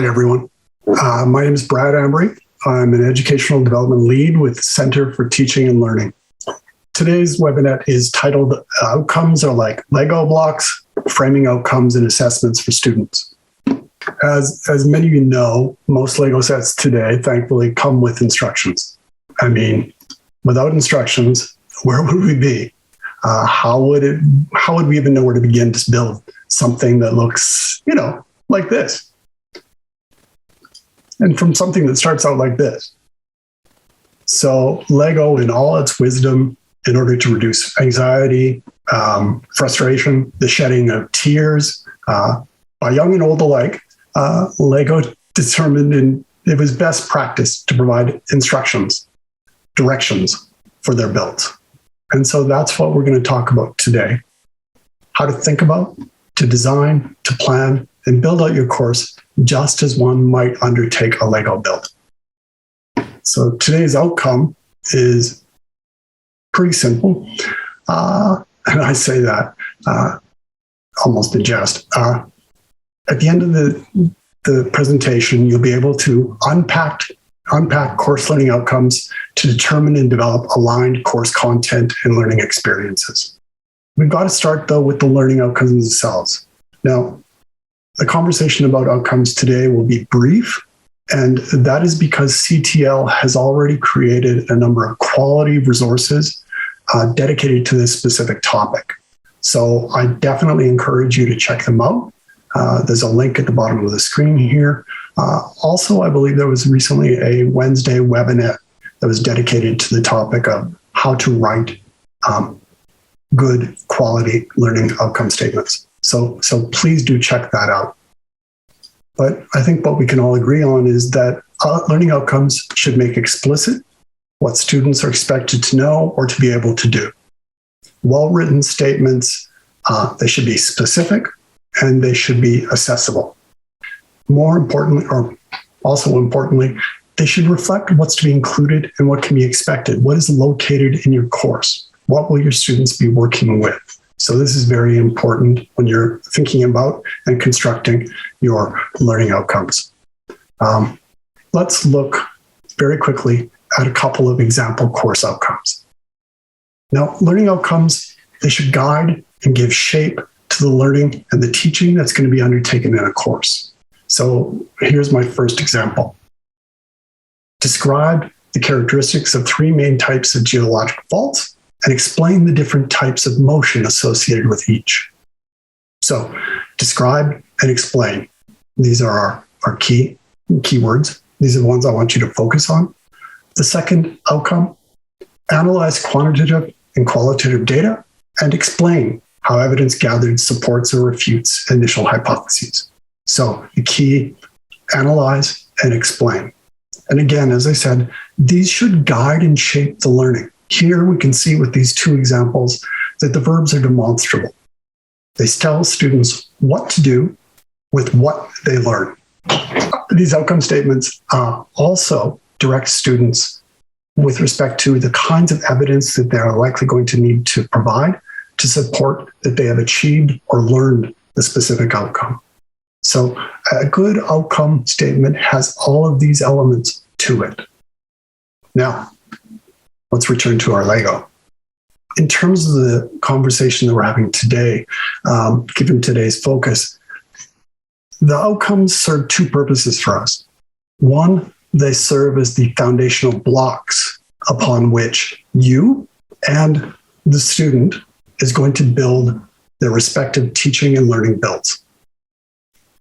Hi, everyone. My name is Brad Ambry. I'm an educational development lead with Center for Teaching and Learning. Today's webinar is titled Outcomes Are Like Lego Blocks, Framing Outcomes and Assessments for Students. As many of you know, most Lego sets today, thankfully, come with instructions. I mean, without instructions, where would we be? How would we even know where to begin to build something that looks, like this? And from something that starts out like this. So Lego, in all its wisdom, in order to reduce anxiety, frustration, the shedding of tears, by young and old alike, Lego determined it was best practice to provide instructions, directions for their builds. And so that's what we're going to talk about today. How to think about, to design, to plan, and build out your course just as one might undertake a Lego build. So today's outcome is pretty simple. And I say that almost in jest. At the end of the presentation, you'll be able to unpack course learning outcomes to determine and develop aligned course content and learning experiences. We've got to start, though, with the learning outcomes themselves. Now, the conversation about outcomes today will be brief, and that is because CTL has already created a number of quality resources dedicated to this specific topic. So I definitely encourage you to check them out. There's a link at the bottom of the screen here. Also, I believe there was recently a Wednesday webinar that was dedicated to the topic of how to write good quality learning outcome statements. So please do check that out. But I think what we can all agree on is that learning outcomes should make explicit what students are expected to know or to be able to do. Well-written statements, they should be specific and they should be accessible. More importantly, or also importantly, they should reflect what's to be included and what can be expected. What is located in your course? What will your students be working with? So this is very important when you're thinking about and constructing your learning outcomes. Let's look very quickly at a couple of example course outcomes. Now, learning outcomes, they should guide and give shape to the learning and the teaching that's going to be undertaken in a course. So here's my first example. Describe the characteristics of three main types of geologic faults and explain the different types of motion associated with each. So describe and explain. These are our keywords. These are the ones I want you to focus on. The second outcome, analyze quantitative and qualitative data and explain how evidence gathered supports or refutes initial hypotheses. So the key, analyze and explain. And again, as I said, these should guide and shape the learning. Here we can see with these two examples that the verbs are demonstrable. They tell students what to do with what they learn. These outcome statements also direct students with respect to the kinds of evidence that they're likely going to need to provide to support that they have achieved or learned the specific outcome. So a good outcome statement has all of these elements to it. Now, let's return to our Lego. In terms of the conversation that we're having today, given today's focus, the outcomes serve two purposes for us. One, they serve as the foundational blocks upon which you and the student is going to build their respective teaching and learning builds.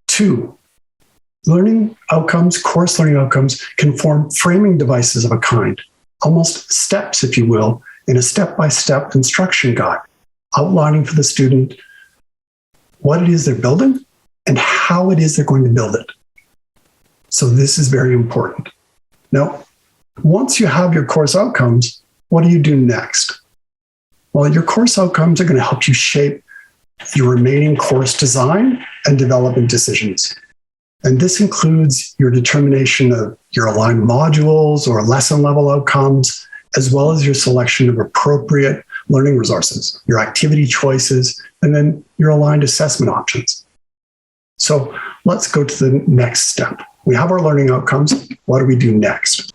Two, learning outcomes, course learning outcomes, can form framing devices of a kind, almost steps, if you will, in a step-by-step instruction guide, outlining for the student what it is they're building and how it is they're going to build it. So this is very important. Now, once you have your course outcomes, what do you do next? Well, your course outcomes are going to help you shape your remaining course design and development decisions. And this includes your determination of your aligned modules or lesson level outcomes, as well as your selection of appropriate learning resources, your activity choices, and then your aligned assessment options. So let's go to the next step. we have our learning outcomes. What do we do next?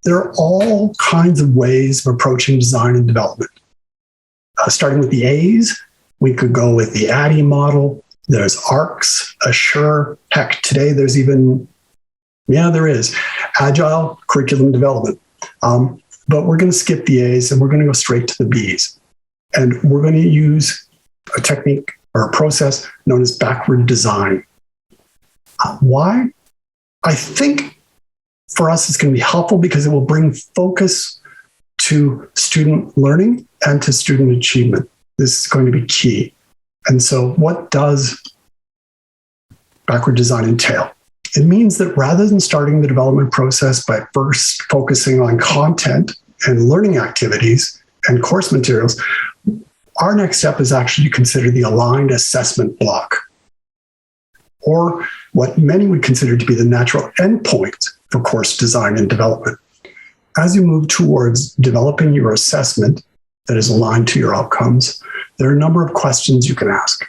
There are all kinds of ways of approaching design and development. Starting with the A's, we could go with the ADDIE model. There's ARCS, Assure. Heck, today there's even, there is Agile Curriculum Development. But we're going to skip the A's and we're going to go straight to the B's. And we're going to use a technique or a process known as backward design. Why? I think for us it's going to be helpful because it will bring focus to student learning and to student achievement. This is going to be key. And so what does backward design entail? It means that rather than starting the development process by first focusing on content and learning activities and course materials, our next step is actually to consider the aligned assessment block, or what many would consider to be the natural endpoint for course design and development. As you move towards developing your assessment that is aligned to your outcomes, there are a number of questions you can ask.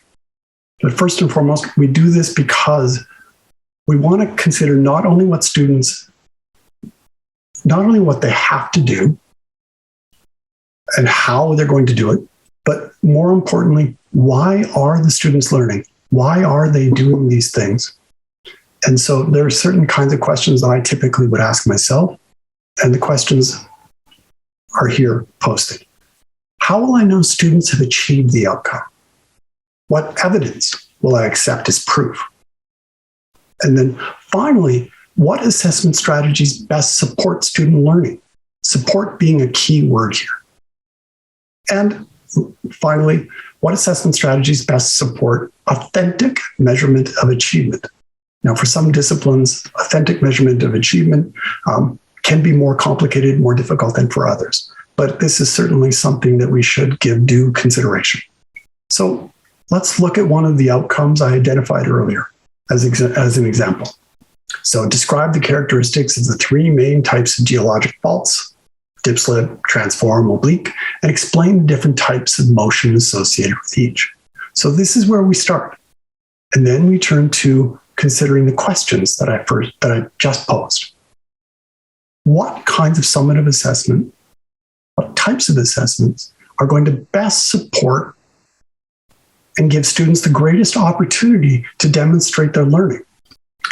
But first and foremost, we do this because we want to consider not only what they have to do and how they're going to do it, but more importantly, why are the students learning? Why are they doing these things? And so there are certain kinds of questions that I typically would ask myself, and the questions are here posted. How will I know students have achieved the outcome? What evidence will I accept as proof? And then finally, what assessment strategies best support student learning? Support being a key word here. And finally, what assessment strategies best support authentic measurement of achievement? Now, for some disciplines, authentic measurement of achievement can be more complicated, more difficult than for others. But this is certainly something that we should give due consideration. So let's look at one of the outcomes I identified earlier as an example. So describe the characteristics of the three main types of geologic faults: dip slip, transform, oblique, and explain the different types of motion associated with each. So this is where we start. And then we turn to considering the questions that I just posed. What kinds of summative assessment, what types of assessments are going to best support and give students the greatest opportunity to demonstrate their learning?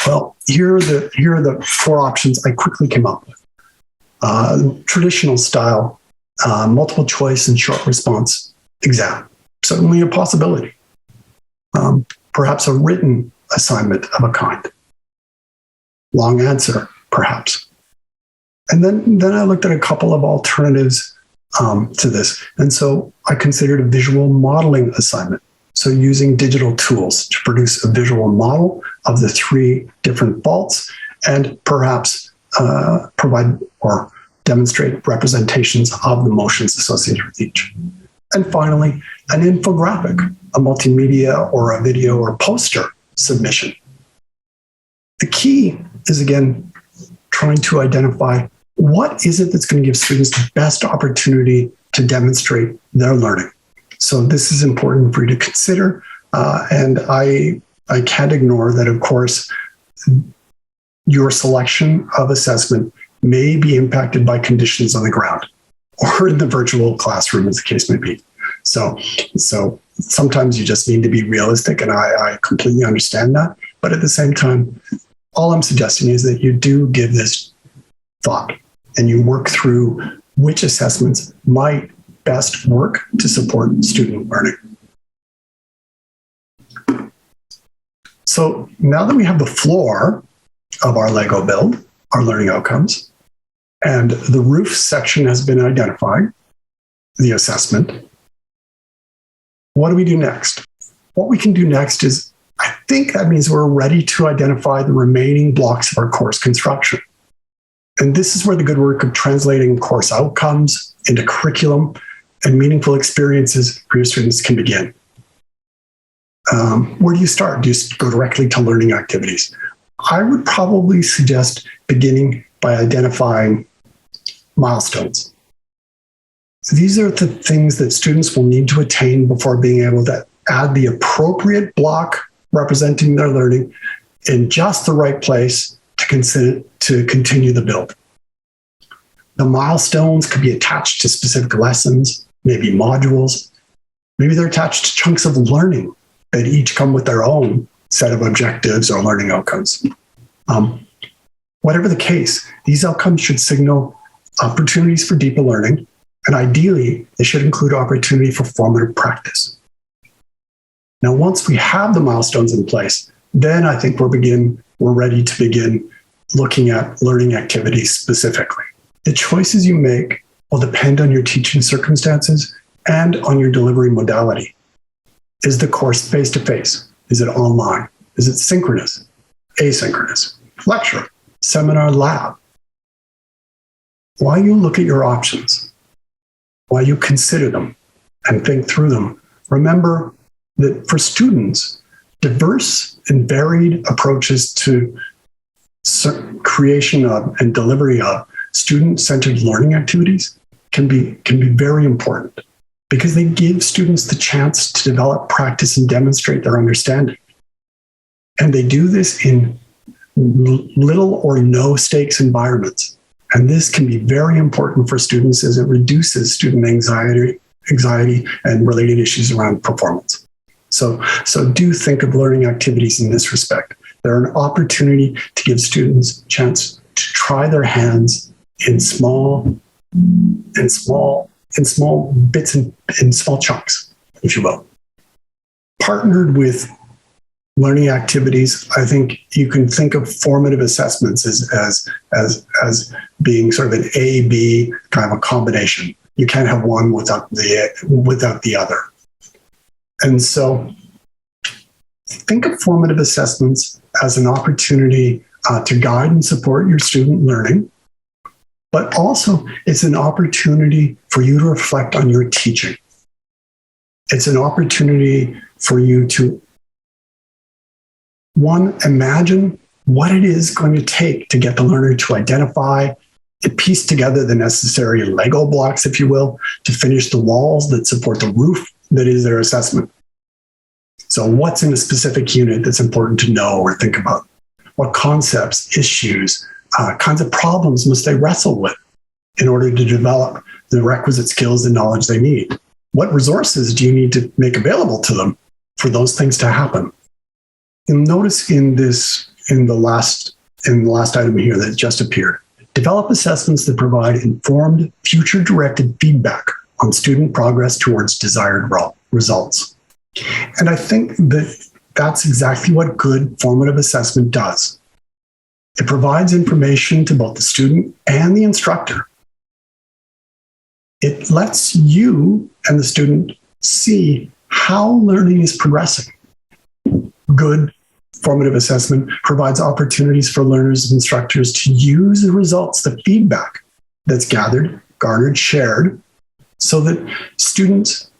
Well, here are the four options I quickly came up with. Traditional style, multiple choice and short response exam, certainly a possibility. Perhaps a written assignment of a kind. Long answer, perhaps. And then I looked at a couple of alternatives to this. And so I considered a visual modeling assignment. So using digital tools to produce a visual model of the three different faults and perhaps provide or demonstrate representations of the motions associated with each. And finally, an infographic, a multimedia or a video or poster submission. The key is, again, trying to identify what is it that's going to give students the best opportunity to demonstrate their learning. So this is important for you to consider. And I can't ignore that, of course, your selection of assessment may be impacted by conditions on the ground or in the virtual classroom, as the case may be. So sometimes you just need to be realistic, and I completely understand that. But at the same time, all I'm suggesting is that you do give this thought and you work through which assessments might best work to support student learning. So now that we have the floor of our Lego build, our learning outcomes, and the roof section has been identified, the assessment, what do we do next? What we can do next is, I think that means we're ready to identify the remaining blocks of our course construction. And this is where the good work of translating course outcomes into curriculum and meaningful experiences for your students can begin. Where do you start? Do you go directly to learning activities? I would probably suggest beginning by identifying milestones. So these are the things that students will need to attain before being able to add the appropriate block representing their learning in just the right place to to continue the build. The milestones could be attached to specific lessons, maybe modules. Maybe they're attached to chunks of learning that each come with their own set of objectives or learning outcomes. Whatever the case, these outcomes should signal opportunities for deeper learning, and ideally, they should include opportunity for formative practice. Now, once we have the milestones in place, then I think we're ready to begin looking at learning activities specifically. The choices you make will depend on your teaching circumstances and on your delivery modality. Is the course face-to-face? Is it online? Is it synchronous? Asynchronous? Lecture? Seminar? Lab? While you look at your options, while you consider them and think through them, remember that for students, diverse and varied approaches to creation of and delivery of student-centered learning activities can be very important because they give students the chance to develop, practice, and demonstrate their understanding. And they do this in little or no stakes environments. And this can be very important for students as it reduces student anxiety and related issues around performance. So do think of learning activities in this respect. They're an opportunity to give students a chance to try their hands in small bits and in small chunks, if you will. Partnered with learning activities, I think you can think of formative assessments as being sort of an A-B kind of a combination. You can't have one without the other. And so think of formative assessments as an opportunity to guide and support your student learning, but also it's an opportunity for you to reflect on your teaching. It's an opportunity for you to, one, imagine what it is going to take to get the learner to identify and piece together the necessary Lego blocks, if you will, to finish the walls that support the roof that is their assessment. So what's in a specific unit that's important to know or think about? What concepts, issues, kinds of problems must they wrestle with in order to develop the requisite skills and knowledge they need? What resources do you need to make available to them for those things to happen? You'll notice in the last item here that just appeared, develop assessments that provide informed, future-directed feedback on student progress towards desired results. And I think that that's exactly what good formative assessment does. It provides information to both the student and the instructor. It lets you and the student see how learning is progressing. Good formative assessment provides opportunities for learners and instructors to use the results, the feedback that's gathered, garnered, shared, so that students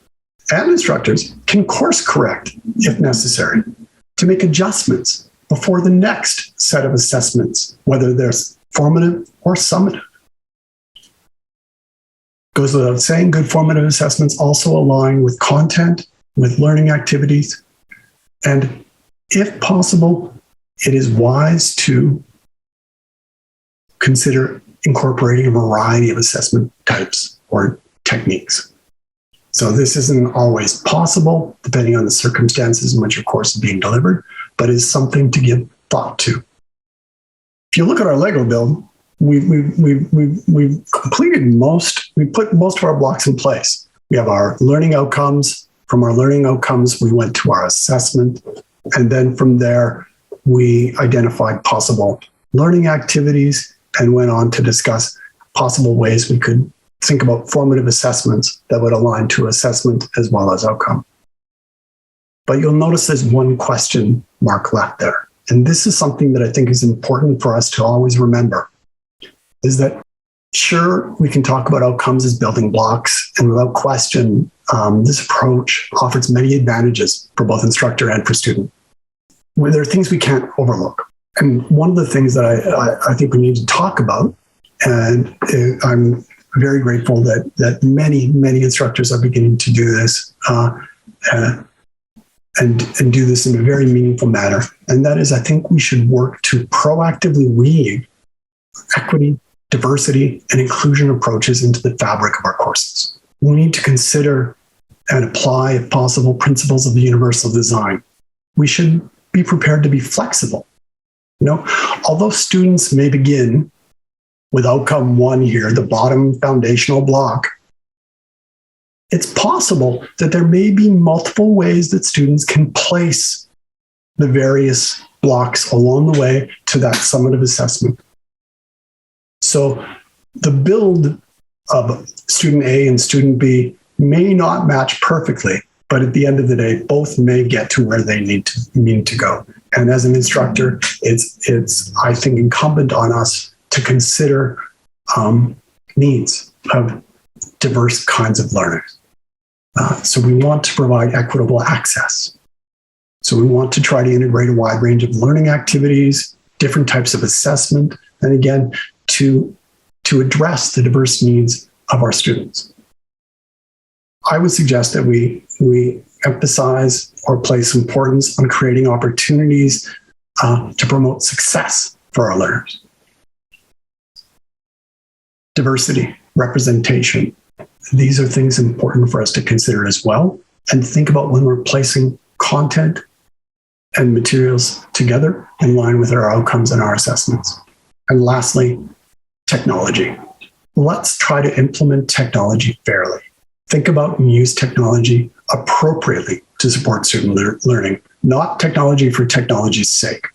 and instructors can course correct if necessary to make adjustments before the next set of assessments, whether they're formative or summative. Goes without saying, good formative assessments also align with content, with learning activities, and if possible, it is wise to consider incorporating a variety of assessment types or techniques. So this isn't always possible, depending on the circumstances in which your course is being delivered, but is something to give thought to. If you look at our Lego build, we've completed we put most of our blocks in place. We have our learning outcomes. From our learning outcomes, we went to our assessment. And then from there, we identified possible learning activities and went on to discuss possible ways we could think about formative assessments that would align to assessment as well as outcome. But you'll notice there's one question mark left there. And this is something that I think is important for us to always remember, is that sure, we can talk about outcomes as building blocks, and without question, this approach offers many advantages for both instructor and for student. There are things we can't overlook. And one of the things that I think we need to talk about, and I'm very grateful that many, many instructors are beginning to do this, and do this in a very meaningful manner. And that is, I think we should work to proactively weave equity, diversity, and inclusion approaches into the fabric of our courses. We need to consider and apply, if possible, principles of universal design. We should be prepared to be flexible. Although students may begin with outcome 1 here, the bottom foundational block, it's possible that there may be multiple ways that students can place the various blocks along the way to that summative assessment. So the build of student A and student B may not match perfectly, but at the end of the day, both may get to where they need to go. And as an instructor, it's I think, incumbent on us to consider needs of diverse kinds of learners. So we want to provide equitable access. So we want to try to integrate a wide range of learning activities, different types of assessment, and again, to address the diverse needs of our students. I would suggest that we emphasize or place importance on creating opportunities to promote success for our learners. Diversity, representation, these are things important for us to consider as well, and think about when we're placing content and materials together in line with our outcomes and our assessments. And lastly, technology. Let's try to implement technology fairly. Think about and use technology appropriately to support student learning, not technology for technology's sake.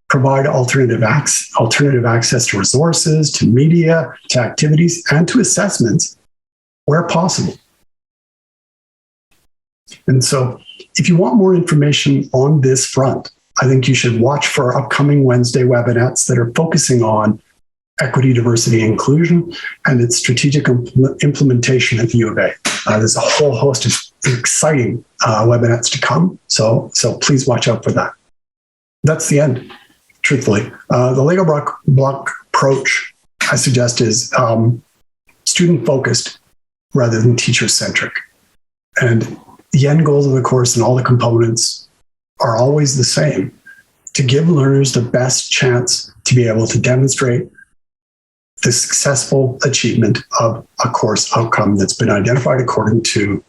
Provide alternative access to resources, to media, to activities, and to assessments where possible. And so if you want more information on this front, I think you should watch for our upcoming Wednesday webinars that are focusing on equity, diversity, and inclusion, and its strategic implementation at the U of A. There's a whole host of exciting webinars to come, so please watch out for that. That's the end, truthfully. The Lego block approach, I suggest, is student-focused rather than teacher-centric. And the end goals of the course and all the components are always the same: to give learners the best chance to be able to demonstrate the successful achievement of a course outcome that's been identified according to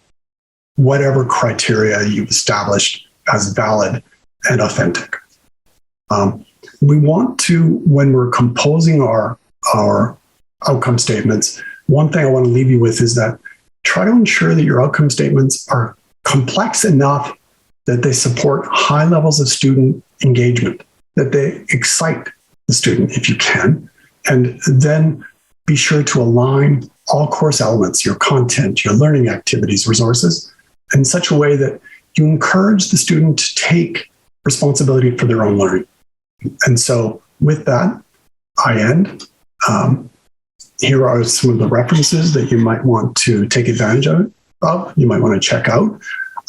whatever criteria you've established as valid and authentic. We want to, when we're composing our outcome statements, one thing I want to leave you with is that try to ensure that your outcome statements are complex enough that they support high levels of student engagement, that they excite the student if you can, and then be sure to align all course elements, your content, your learning activities, resources, in such a way that you encourage the student to take responsibility for their own learning. And so with that, I end. Here are some of the references that you might want to take advantage of, you might want to check out.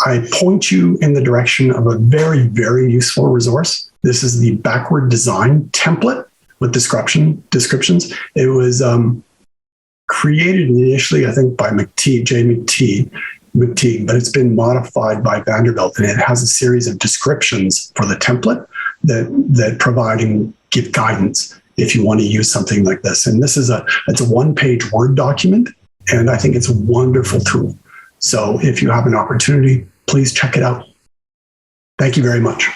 I point you in the direction of a very, very useful resource. This is the backward design template with descriptions. It was created initially, I think, by J. McTeague, but it's been modified by Vanderbilt, and it has a series of descriptions for the template that provide and give guidance if you want to use something like this. And it's a one-page Word document, and I think it's a wonderful tool. So if you have an opportunity, please check it out. Thank you very much.